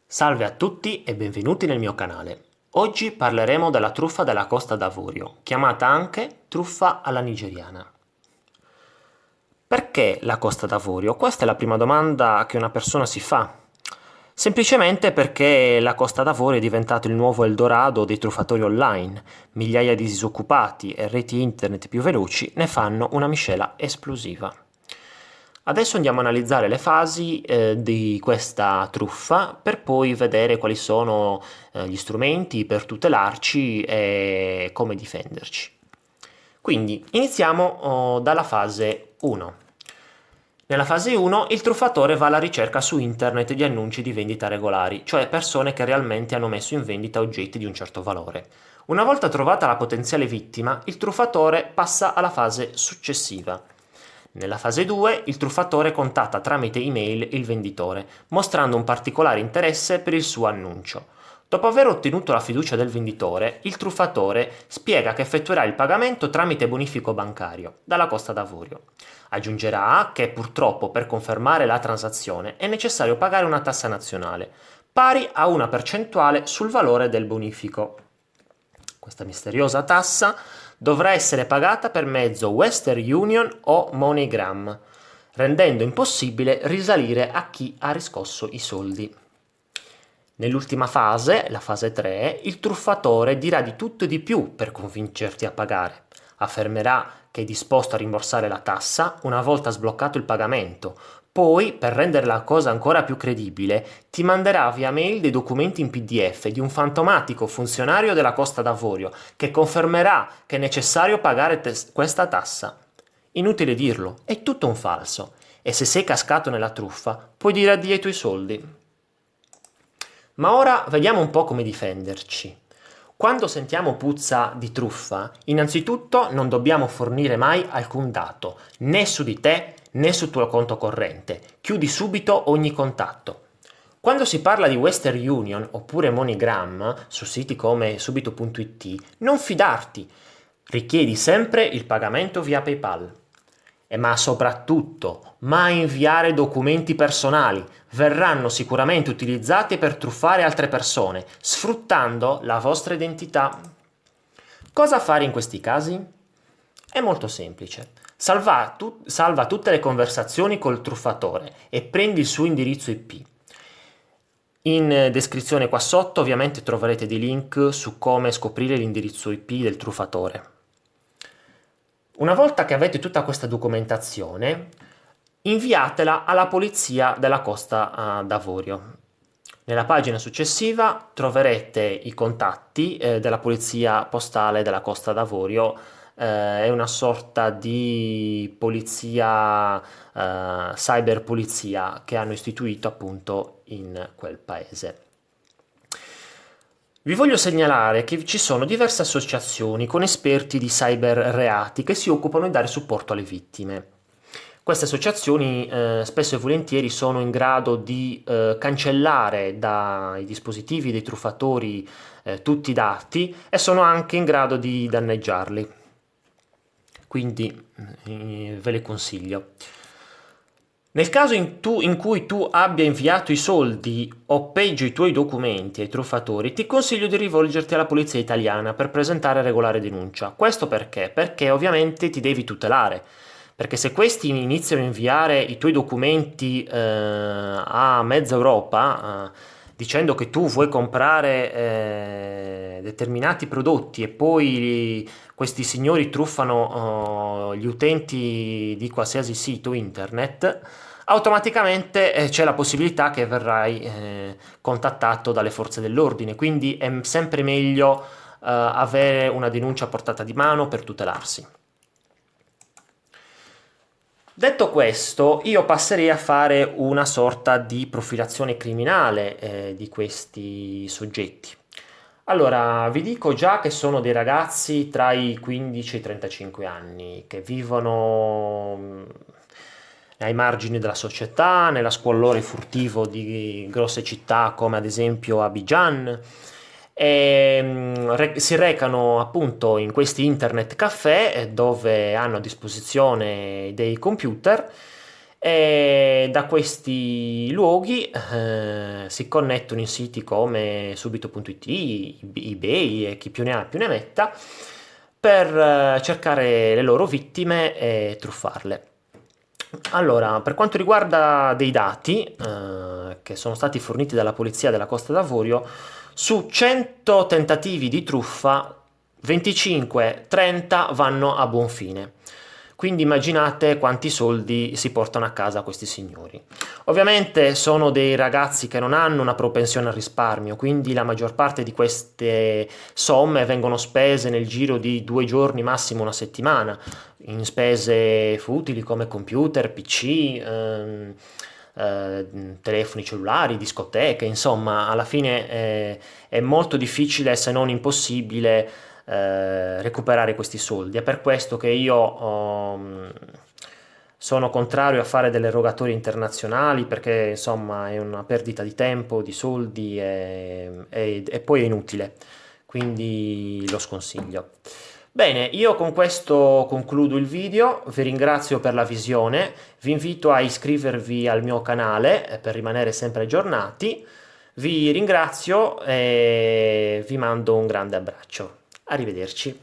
Salve a tutti e benvenuti nel mio canale. Oggi parleremo della truffa della Costa d'Avorio, chiamata anche truffa alla nigeriana. Perché la Costa d'Avorio? Questa è la prima domanda che una persona si fa. Semplicemente perché la Costa d'Avorio è diventato il nuovo Eldorado dei truffatori online. Migliaia di disoccupati e reti internet più veloci ne fanno una miscela esplosiva. Adesso andiamo a analizzare le fasi di questa truffa per poi vedere quali sono gli strumenti per tutelarci e come difenderci. Quindi iniziamo dalla fase 1. Nella fase 1 il truffatore va alla ricerca su internet di annunci di vendita regolari, cioè persone che realmente hanno messo in vendita oggetti di un certo valore. Una volta trovata la potenziale vittima, il truffatore passa alla fase successiva. Nella fase 2 il truffatore contatta tramite email il venditore, mostrando un particolare interesse per il suo annuncio. Dopo aver ottenuto la fiducia del venditore, il truffatore spiega che effettuerà il pagamento tramite bonifico bancario dalla Costa d'Avorio. Aggiungerà che purtroppo per confermare la transazione è necessario pagare una tassa nazionale, pari a una percentuale sul valore del bonifico. Questa misteriosa tassa dovrà essere pagata per mezzo Western Union o MoneyGram, rendendo impossibile risalire a chi ha riscosso i soldi. Nell'ultima fase, la fase 3, il truffatore dirà di tutto e di più per convincerti a pagare. Affermerà che è disposto a rimborsare la tassa una volta sbloccato il pagamento. Poi, per rendere la cosa ancora più credibile, ti manderà via mail dei documenti in PDF di un fantomatico funzionario della Costa d'Avorio che confermerà che è necessario pagare questa tassa. Inutile dirlo, è tutto un falso. E se sei cascato nella truffa, puoi dire addio ai tuoi soldi. Ma ora vediamo un po' come difenderci. Quando sentiamo puzza di truffa, innanzitutto non dobbiamo fornire mai alcun dato, né su di te né sul tuo conto corrente. Chiudi subito ogni contatto. Quando si parla di Western Union oppure MoneyGram su siti come subito.it, non fidarti. Richiedi sempre il pagamento via PayPal. Ma soprattutto, mai inviare documenti personali. Verranno sicuramente utilizzati per truffare altre persone, sfruttando la vostra identità. Cosa fare in questi casi? È molto semplice. Salva tutte le conversazioni col truffatore e prendi il suo indirizzo IP. In descrizione qua sotto ovviamente troverete dei link su come scoprire l'indirizzo IP del truffatore. Una volta che avete tutta questa documentazione, inviatela alla polizia della Costa d'Avorio. Nella pagina successiva troverete i contatti della polizia postale della Costa d'Avorio. È una sorta di polizia, cyberpolizia che hanno istituito appunto in quel paese. Vi voglio segnalare che ci sono diverse associazioni con esperti di cyberreati che si occupano di dare supporto alle vittime. Queste associazioni spesso e volentieri sono in grado di cancellare dai dispositivi dei truffatori tutti i dati e sono anche in grado di danneggiarli. Quindi ve le consiglio. Nel caso in cui tu abbia inviato i soldi o peggio i tuoi documenti ai truffatori, ti consiglio di rivolgerti alla polizia italiana per presentare regolare denuncia. Questo perché? Perché ovviamente ti devi tutelare. Perché se questi iniziano a inviare i tuoi documenti a mezza Europa, dicendo che tu vuoi comprare determinati prodotti e poi questi signori truffano gli utenti di qualsiasi sito internet, automaticamente c'è la possibilità che verrai contattato dalle forze dell'ordine, quindi è sempre meglio avere una denuncia a portata di mano per tutelarsi. Detto questo, io passerei a fare una sorta di profilazione criminale di questi soggetti. Allora, vi dico già che sono dei ragazzi tra i 15 e i 35 anni, che vivono ai margini della società, nella squallore furtivo di grosse città come ad esempio Abidjan, e si recano appunto in questi internet caffè dove hanno a disposizione dei computer e da questi luoghi si connettono in siti come subito.it, eBay e chi più ne ha più ne metta per cercare le loro vittime e truffarle. Allora, per quanto riguarda dei dati che sono stati forniti dalla polizia della Costa d'Avorio, su 100 tentativi di truffa, 25-30 vanno a buon fine. Quindi immaginate quanti soldi si portano a casa questi signori. Ovviamente sono dei ragazzi che non hanno una propensione al risparmio, quindi la maggior parte di queste somme vengono spese nel giro di 2 giorni, massimo una settimana, in spese futili come computer, PC, telefoni cellulari, discoteche, insomma, alla fine è molto difficile, se non impossibile, recuperare questi soldi. È per questo che io sono contrario a fare delle rogatorie internazionali, perché insomma è una perdita di tempo, di soldi e poi è inutile, quindi lo sconsiglio. Bene, io con questo concludo il video, vi ringrazio per la visione, vi invito a iscrivervi al mio canale per rimanere sempre aggiornati, vi ringrazio e vi mando un grande abbraccio. Arrivederci.